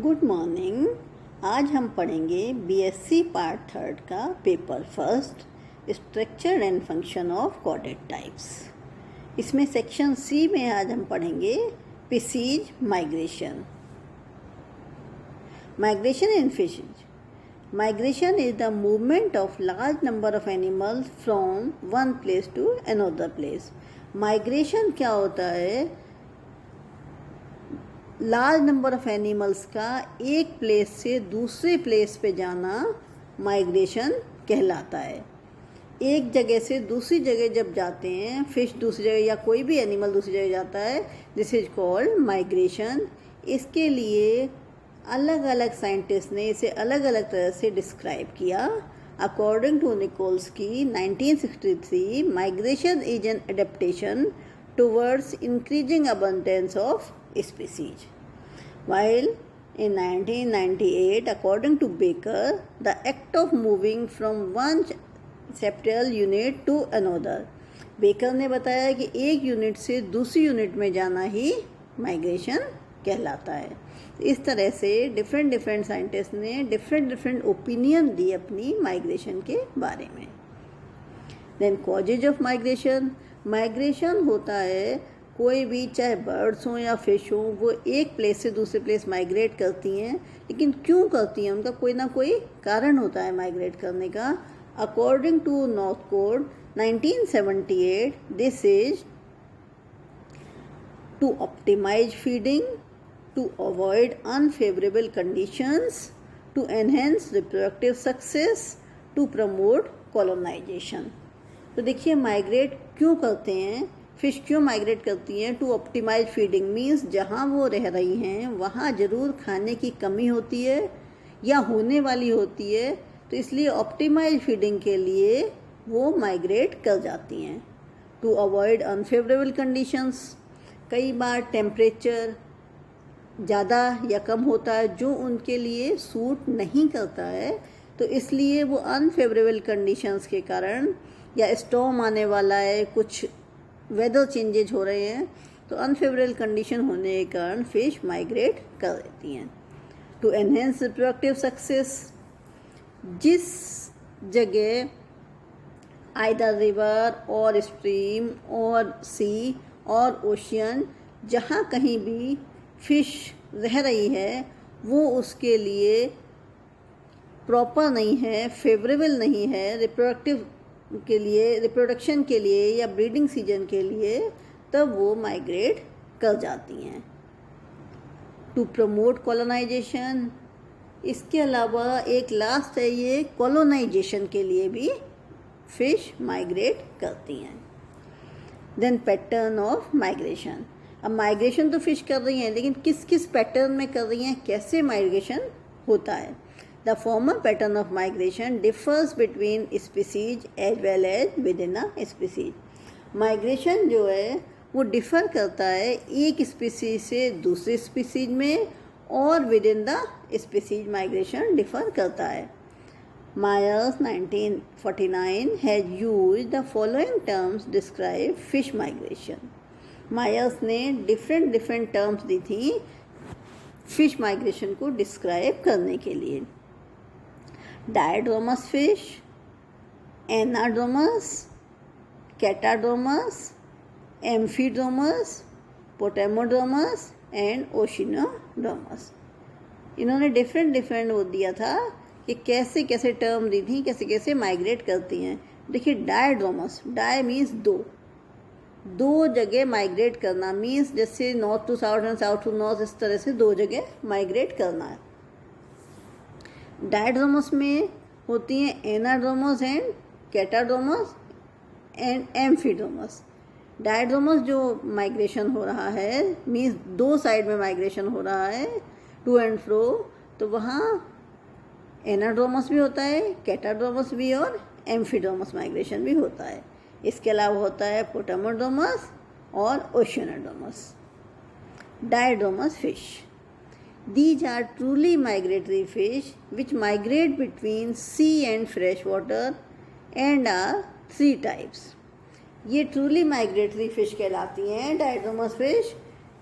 Good morning. आज हम पढ़ेंगे बीएससी पार्ट थर्ड का paper first, structure and function of coordinate types. इसमें सेक्शन सी में आज हम पढ़ेंगे species migration. Migration in fishes. Migration is the movement of large number of animals from one place to another place. Migration क्या होता है? Large number of animals का एक प्लेस से दूसरे प्लेस पे जाना माइग्रेशन कहलाता है। एक जगह से दूसरी जगह जब जाते हैं, फिश दूसरी जगह या कोई भी एनिमल दूसरी जगह जाता है, दिस इज कॉल्ड माइग्रेशन। इसके लिए अलग अलग साइंटिस्ट ने इसे अलग अलग तरह से डिस्क्राइब किया। According to Nikolsky 1963, migration is an adaptation towards increasing abundance of species. While in 1998, according to Baker, the act of moving from one septal unit to another, baker ने बताया कि एक यूनिट से दूसरी यूनिट में जाना ही migration कहलाता है। इस तरह से डिफरेंट साइंटिस्ट ने डिफरेंट ओपिनियन दी अपनी माइग्रेशन के बारे में। Then causes of migration. Migration होता है कोई भी, चाहे बर्ड्स हों या फिश हों, वो एक प्लेस से दूसरे प्लेस माइग्रेट करती हैं। लेकिन क्यों करती हैं? उनका कोई ना कोई कारण होता है माइग्रेट करने का। According to Northcote 1978, this is to optimise feeding, to avoid unfavourable conditions, to enhance reproductive success, to promote colonisation. तो देखिए, माइग्रेट क्यों करते हैं, फिश क्यों माइग्रेट करती हैं? टू ऑप्टिमाइज फीडिंग मीन्स जहाँ वो रह रही हैं वहाँ ज़रूर खाने की कमी होती है या होने वाली होती है, तो इसलिए ऑप्टिमाइज फीडिंग के लिए वो माइग्रेट कर जाती हैं। टू अवॉइड अनफेवरेबल कंडीशंस, कई बार टेम्परेचर ज़्यादा या कम होता है जो उनके लिए सूट नहीं करता है, तो इसलिए वो अनफेवरेबल कंडीशंस के कारण, या स्टॉर्म आने वाला है, कुछ वेदर चेंजेज हो रहे हैं, तो अनफेवरेबल कंडीशन होने के कारण फिश माइग्रेट कर देती हैं। टू एनहेंस रिप्रोडक्टिव सक्सेस, जिस जगह आइदर रिवर और स्ट्रीम और सी और ओशियन, जहाँ कहीं भी फिश रह रही है, वो उसके लिए प्रॉपर नहीं है, फेवरेबल नहीं है रिप्रोडक्शन के लिए या ब्रीडिंग सीजन के लिए, तब वो माइग्रेट कर जाती हैं। टू प्रमोट कॉलोनाइजेशन, इसके अलावा एक लास्ट है, ये कॉलोनाइजेशन के लिए भी फिश माइग्रेट करती हैं। Then pattern of migration. अब माइग्रेशन तो फिश कर रही हैं, लेकिन किस किस पैटर्न में कर रही हैं, कैसे माइग्रेशन होता है? The former pattern of migration differs between species as well as within a species. Migration जो है वो डिफ़र करता है एक स्पीसीज से दूसरी स्पीसीज में, और within the species migration differ करता है। Myers 1949 has used the following terms describe fish migration. Myers ने डिफरेंट टर्म्स दी थी फिश माइग्रेशन को डिस्क्राइब करने के लिए। डायड्रोमस फिश, एनाड्रोमस, कैटाड्रोमस, एम्फीड्रोमस, पोटेमोड्रोमस एंड ओशिनोड्रोमस। इन्होंने डिफरेंट वो दिया था कि कैसे कैसे टर्म दी थी, कैसे कैसे माइग्रेट करती हैं। देखिए, डायड्रोमस, डाय मीन्स दो जगह माइग्रेट करना, मीन्स जैसे north to south and south to north, इस तरह से दो जगह माइग्रेट करना है। डायड्रोमस में होती हैं एनाड्रोमस एंड कैटाड्रोमस एंड एम्फीड्रोमस। डायड्रोमस जो माइग्रेशन हो रहा है मीन्स दो साइड में माइग्रेशन हो रहा है, टू एंड फ्रो, तो वहाँ एनाड्रोमस भी होता है, कैटाड्रोमस भी और एम्फीड्रोमस माइग्रेशन भी होता है। इसके अलावा होता है पोटेमोड्रोमस और ओशिनोड्रोमस। डायड्रोमस fish, these are truly migratory fish which migrate between sea and fresh water and are 3 types. ये truly migratory fish कहलाती हैं डायड्रोमस फिश,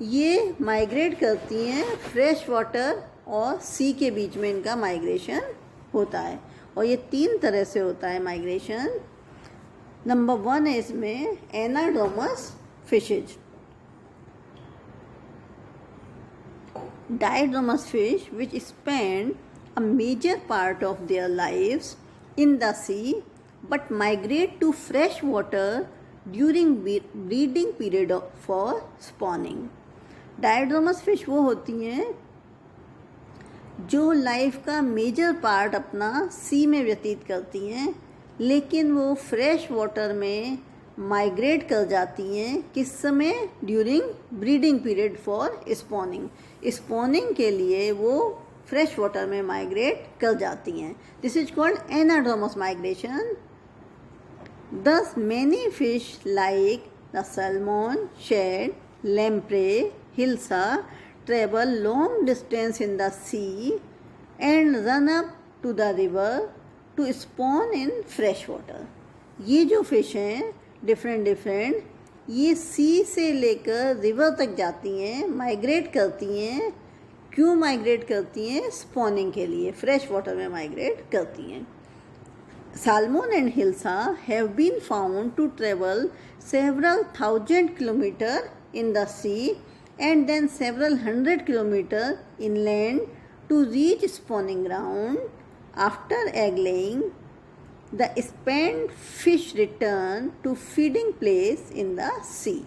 ये माइग्रेट करती हैं फ्रेश वाटर और सी के बीच में इनका माइग्रेशन होता है, और ये 3 तरह से होता है माइग्रेशन। नंबर 1 है इसमें anadromous fishes. Diadromous fish which spend a major part of their lives in the sea but migrate to fresh water during breeding period for spawning. Diadromous fish वो होती हैं जो लाइफ का मेजर पार्ट अपना सी में व्यतीत करती हैं, लेकिन वो फ्रेश वाटर में माइग्रेट कर जाती हैं। किस समय? During breeding period for spawning. Spawning के लिए वो फ्रेश वाटर में माइग्रेट कर जाती हैं। This is called anadromous migration. Thus many fish like the salmon, shad, lamprey, hilsa travel long distance in the sea and run up to the river to spawn in fresh water. ये जो fish हैं different ये सी से लेकर river तक जाती हैं, migrate करती हैं। क्यों माइग्रेट करती हैं? स्पॉनिंग के लिए, फ्रेश वाटर में माइग्रेट करती हैं। Salmon and Hilsa have been found to travel several thousand kilometers in the sea and then several hundred kilometers inland to reach spawning ground. After egg laying, the spent fish return to feeding place in the sea.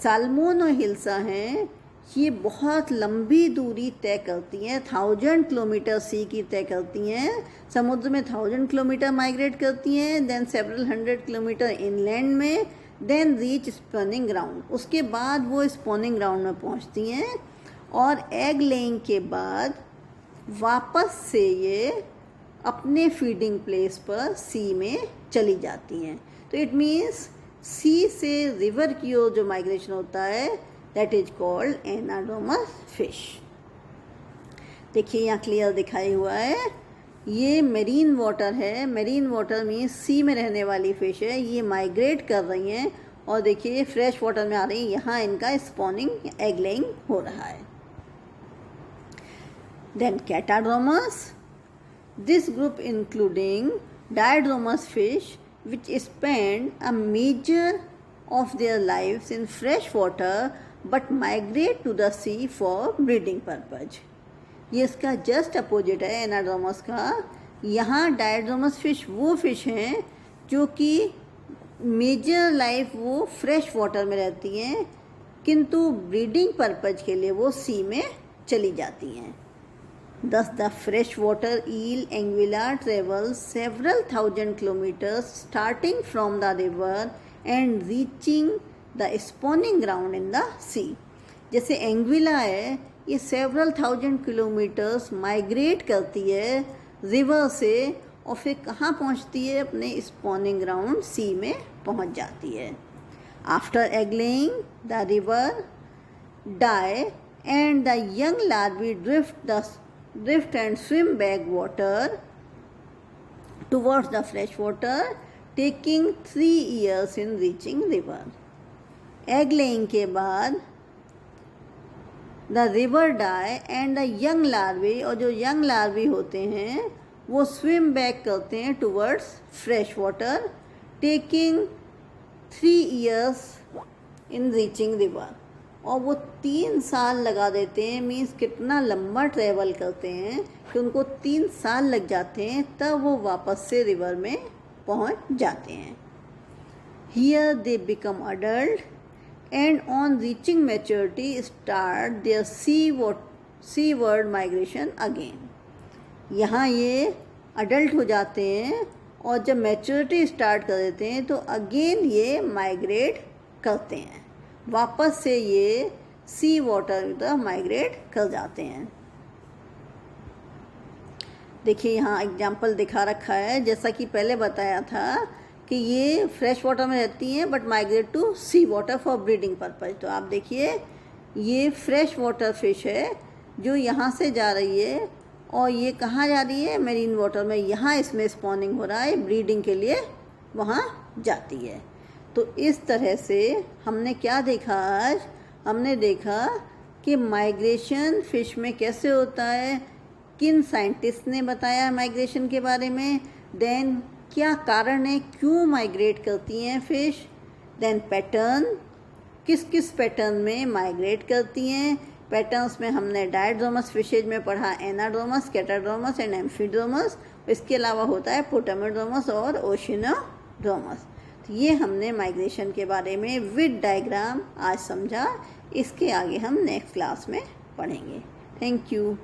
Salmon और हिल्सा हैं, ये बहुत लंबी दूरी तय करती हैं, 1000 kilometre सी की तय करती हैं, समुद्र में 1000 किलोमीटर माइग्रेट करती हैं, देन सेवरल 100 किलोमीटर इनलैंड में, देन रीच स्पॉनिंग ग्राउंड। उसके बाद वो स्पॉनिंग ग्राउंड में पहुंचती हैं और एग लेइंग के बाद वापस से ये अपने फीडिंग प्लेस पर सी में चली जाती हैं। तो इट मीन्स सी से रिवर की ओर जो माइग्रेशन होता है that is called anadromous fish. देखिए यहाँ क्लियर दिखाई हुआ है, ये मेरीन वाटर है। मेरीन वाटर मीन्स सी में रहने वाली फिश है, ये माइग्रेट कर रही हैं और देखिए फ्रेश वाटर में आ रही हैं, यहाँ इनका स्पॉनिंग एग लेइंग हो रहा है। Then catadromous, this group including diadromous fish which spend a major of their lives in fresh water but migrate to the sea for breeding purpose. ये इसका जस्ट अपोजिट है एनाड्रोमस का। यहाँ डायड्रोमस fish वो fish हैं जो कि मेजर लाइफ वो फ्रेश वाटर में रहती हैं, किंतु ब्रीडिंग पर्पज के लिए वो सी में चली जाती हैं। Thus the freshwater eel anguilla travels several thousand kilometers starting from the river and reaching the spawning ground in the sea. जैसे एंग्विला है, ये several thousand kilometers माइग्रेट करती है रिवर से और फिर कहाँ पहुँचती है? अपने स्पॉनिंग ग्राउंड सी में पहुँच जाती है। After egg laying, the river die and the young larvae drift and swim back water towards the fresh water, taking 3 years in reaching river. Egg laying के बाद the river die and the young larvae, और जो young larvae होते हैं वो swim back करते हैं towards fresh water, taking 3 years in reaching river. और वो 3 साल लगा देते हैं, मीन्स कितना लंबा ट्रेवल करते हैं कि उनको 3 साल लग जाते हैं, तब वो वापस से रिवर में पहुंच जाते हैं। Here they become adult and on reaching maturity start their seaward migration again. यहाँ ये अडल्ट हो जाते हैं और जब मैच्योरिटी स्टार्ट कर देते हैं तो अगेन ये माइग्रेट करते हैं, वापस से ये सी वाटर की तरफ माइग्रेट कर जाते हैं। देखिए यहाँ एग्जाम्पल दिखा रखा है, जैसा कि पहले बताया था कि ये फ्रेश वाटर में रहती हैं but migrate to sea water for breeding purpose. तो आप देखिए ये फ्रेश वाटर फिश है जो यहाँ से जा रही है और ये कहाँ जा रही है? मेरीन वाटर में। यहाँ इसमें स्पॉनिंग हो रहा है, ब्रीडिंग के लिए वहाँ जाती है। तो इस तरह से हमने क्या देखा आज? हमने देखा कि माइग्रेशन फिश में कैसे होता है, किन साइंटिस्ट ने बताया माइग्रेशन के बारे में, देन क्या कारण है, क्यों माइग्रेट करती हैं फिश, देन पैटर्न, किस किस पैटर्न में माइग्रेट करती हैं। पैटर्न्स में हमने डायड्रोमस फिशेज में पढ़ा एनाड्रोमस, कैटाड्रोमस एंड एम्फीड्रोमस। इसके अलावा होता है पोटामोड्रोमस और ओशिनोड्रोमस। तो ये हमने माइग्रेशन के बारे में विद डायग्राम आज समझा। इसके आगे हम नेक्स्ट क्लास में पढ़ेंगे। Thank you.